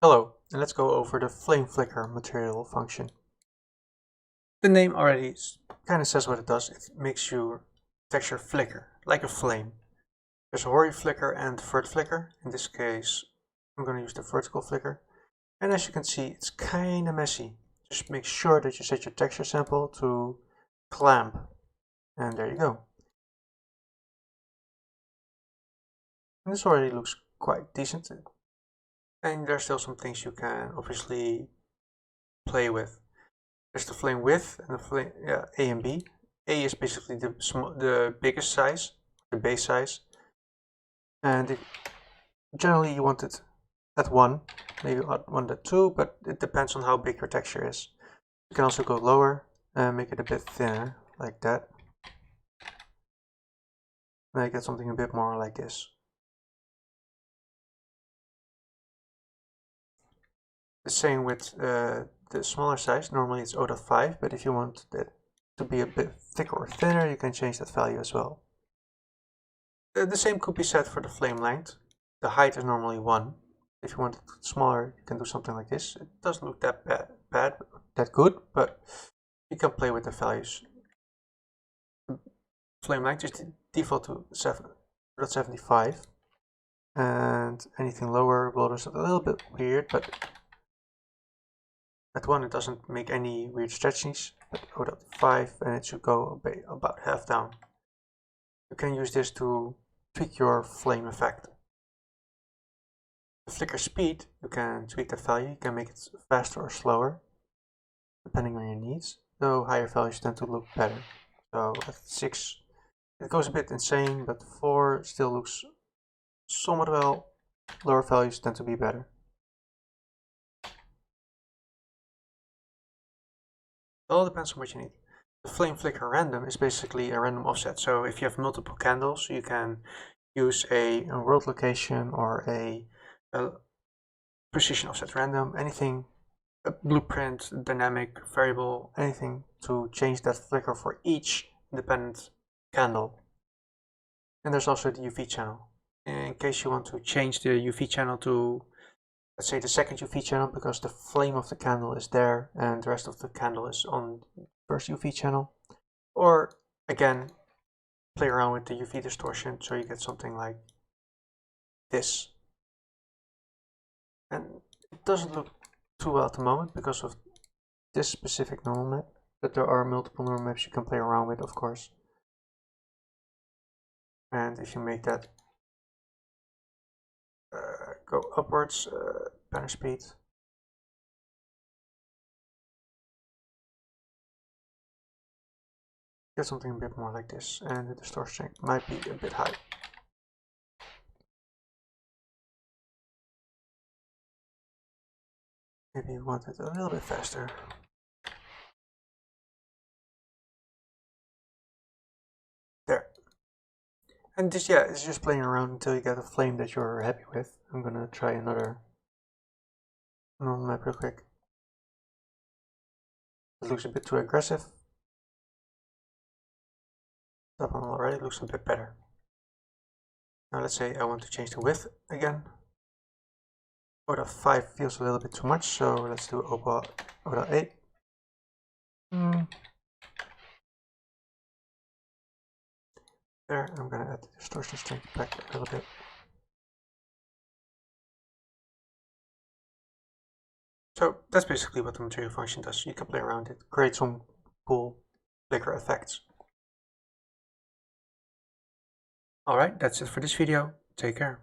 Hello, and let's go over the flame flicker material function. The name already kind of says what it does. It makes your texture flicker, like a flame. There's a horizontal flicker and vert flicker. In this case, I'm going to use the vertical flicker. And as you can see, it's kind of messy. Just make sure that you set your texture sample to clamp. And there you go. And this already looks quite decent. And there's still some things you can obviously play with. There's the flame width and the flame A and B. A is basically the biggest size, the base size, and generally you want it at 1, maybe one at 2, but it depends on how big your texture is. You can also go lower and make it a bit thinner, like that. Then you get something a bit more like this. The same with the smaller size. Normally it's 0.5, but if you want it to be a bit thicker or thinner, you can change that value as well. The same could be said for the flame length. The height is normally 1. If you want it smaller, you can do something like this. It doesn't look that that good, but you can play with the values. Flame length is default to 7.75, and anything lower will just a little bit weird, but at 1 it doesn't make any weird stretchings, but 0.5 and it should go about half down. You can use this to tweak your flame effect. The flicker speed, you can tweak that value, you can make it faster or slower, depending on your needs, though higher values tend to look better. So at 6, it goes a bit insane, but 4 still looks somewhat well. Lower values tend to be better. It all depends on what you need. The flame flicker random is basically a random offset. So if you have multiple candles, you can use a world location or a precision offset random, anything, a blueprint, dynamic, variable, anything to change that flicker for each independent candle. And there's also the UV channel. In case you want to change the UV channel to, let's say, the second UV channel, because the flame of the candle is there and the rest of the candle is on the first UV channel. Or again, play around with the UV distortion so you get something like this. And it doesn't look too well at the moment because of this specific normal map, but there are multiple normal maps you can play around with, of course. And if you make that go upwards, banner speed, get something a bit more like this, and the distortion might be a bit high. Maybe you want it a little bit faster. There. And this, yeah, it's just playing around until you get a flame that you're happy with. I'm gonna try another normal map real quick. It looks a bit too aggressive. That one already looks a bit better. Now let's say I want to change the width again. 0.5 feels a little bit too much, so let's do 0.8. There, I'm gonna add the distortion strength back a little bit. So that's basically what the material function does. You can play around it, create some cool flicker effects. Alright, that's it for this video. Take care.